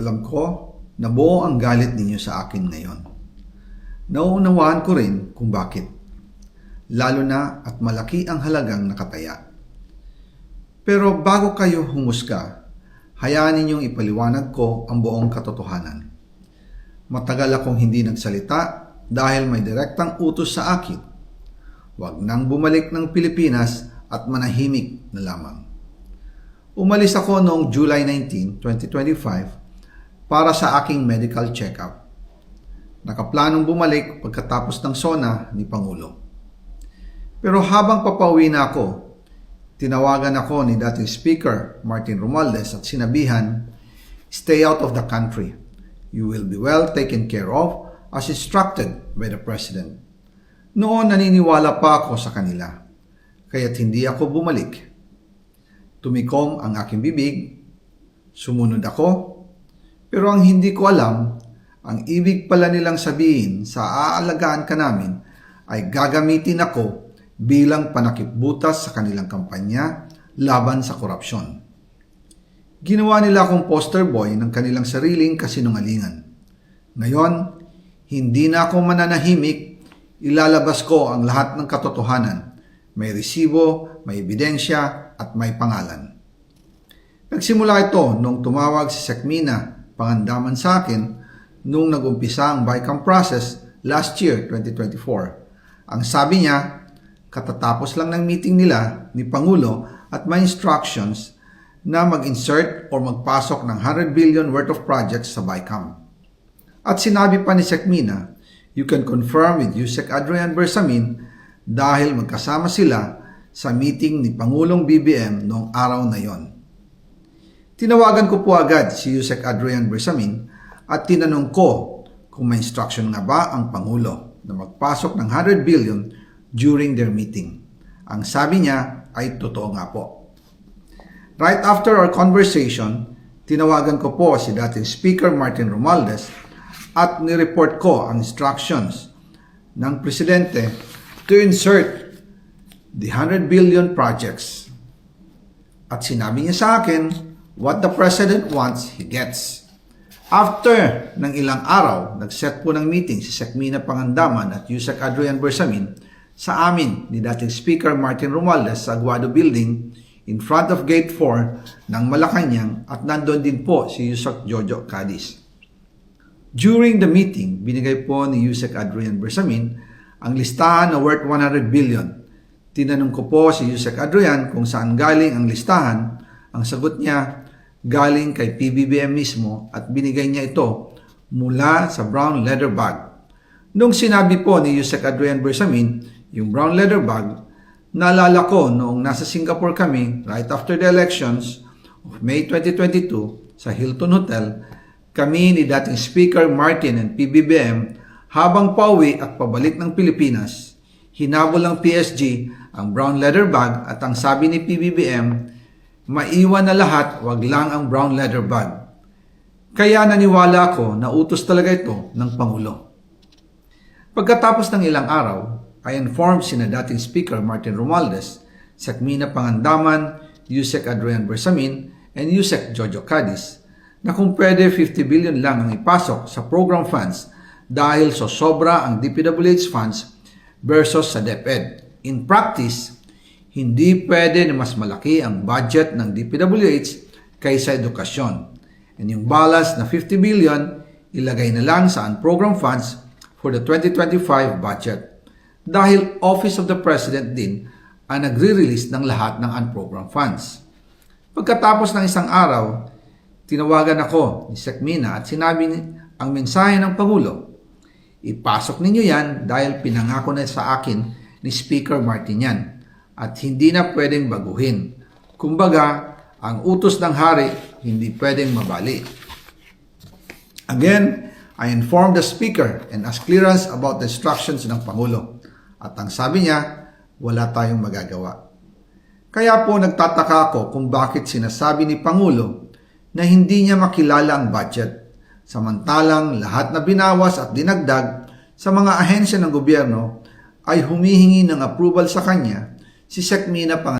Alam ko na buo ang galit ninyo sa akin ngayon. Nauunawaan ko rin kung bakit. Lalo na at malaki ang halagang nakataya. Pero bago kayo humusga, hayaan ninyong ipaliwanag ko ang buong katotohanan. Matagal akong hindi nagsalita dahil may direktang utos sa akin. Huwag nang bumalik ng Pilipinas at manahimik na lamang. Umalis ako noong July 19, 2025 para sa aking medical check-up. Nakaplanong bumalik pagkatapos ng SONA ni Pangulo. Pero habang papauwi na ako, tinawagan ako ni dating Speaker Martin Romualdez at sinabihan, "Stay out of the country. You will be well taken care of as instructed by the President." Noon naniniwala pa ako sa kanila, kaya't hindi ako bumalik. Tumikom ang aking bibig, sumunod ako, pero ang hindi ko alam, ang ibig pala nilang sabihin sa aalagaan ka namin ay gagamitin ako bilang panakipbutas sa kanilang kampanya laban sa korupsyon. Ginawa nila akong poster boy ng kanilang sariling kasinungalingan. Ngayon, hindi na ako mananahimik, ilalabas ko ang lahat ng katotohanan. May resibo, may ebidensya, at may pangalan. Nagsimula ito nung tumawag si Sekmina Pangandaman sa akin nung nagumpisa ang BICAM process last year, 2024. Ang sabi niya, katatapos lang ng meeting nila ni Pangulo at may instructions na mag-insert or magpasok ng 100 billion worth of projects sa BICAM. At sinabi pa ni Sekmina, you can confirm with Yusek Adrian Bersamin dahil magkasama sila sa meeting ni Pangulong BBM noong araw na yon. Tinawagan ko po agad si Yusek Adrian Bersamin at tinanong ko kung may instruction nga ba ang Pangulo na magpasok ng 100 billion during their meeting. Ang sabi niya ay totoo nga po. Right after our conversation, tinawagan ko po si dating Speaker Martin Romualdez at nireport ko ang instructions ng Presidente to insert the 100 billion projects. At sinabi niya sa akin, what the President wants, he gets. After ng ilang araw, nag-set po ng meeting si Sekmina Pangandaman at Yusek Adrian Bersamin sa amin ni dating Speaker Martin Romualdez sa Aguado Building in front of Gate 4 ng Malacanang at nandoon din po si Yusek Jojo Cadiz. During the meeting, binigay po ni Yusek Adrian Bersamin ang listahan na worth 100 billion. Tinanong ko po si Yusek Adrian kung saan galing ang listahan. Ang sagot niya, galing kay PBBM mismo at binigay niya ito mula sa brown leather bag. Nung sinabi po ni Yusek Adrian Bersamin yung brown leather bag, naalala ko noong nasa Singapore kami right after the elections of May 2022 sa Hilton Hotel, kami ni dating Speaker Martin and PBBM habang pauwi at pabalik ng Pilipinas, hinabol ng PSG ang brown leather bag at ang sabi ni PBBM, maiwan na lahat, wag lang ang brown leather bag. Kaya naniwala ako na utos talaga ito ng Pangulo. Pagkatapos ng ilang araw, I informed sina dating Speaker Martin Romualdez, Sekmina Pangandaman, Yusek Adrian Bersamin, and Yusek Jojo Cadiz na kung pwede 50 billion lang ang ipasok sa program funds dahil sobra ang DPWH funds versus sa DepEd. In practice, hindi pwede na mas malaki ang budget ng DPWH kaysa edukasyon. And yung balance na 50 billion, ilagay na lang sa unprogrammed funds for the 2025 budget. Dahil Office of the President din ang nagre-release ng lahat ng unprogrammed funds. Pagkatapos ng isang araw, tinawagan ako ni Sekmina at sinabi ang mensahe ng Pangulo, ipasok ninyo yan dahil pinangako na sa akin ni Speaker Martin yan at hindi na pwedeng baguhin. Kumbaga, ang utos ng hari hindi pwedeng mabali. Again, I informed the Speaker and asked clearance about the instructions ng Pangulo. At ang sabi niya, wala tayong magagawa. Kaya po nagtataka ako kung bakit sinasabi ni Pangulo na hindi niya makilala ang budget. Samantalang lahat na binawas at dinagdag sa mga ahensya ng gobyerno ay humihingi ng approval sa kanya si Sekmina Pangandaman.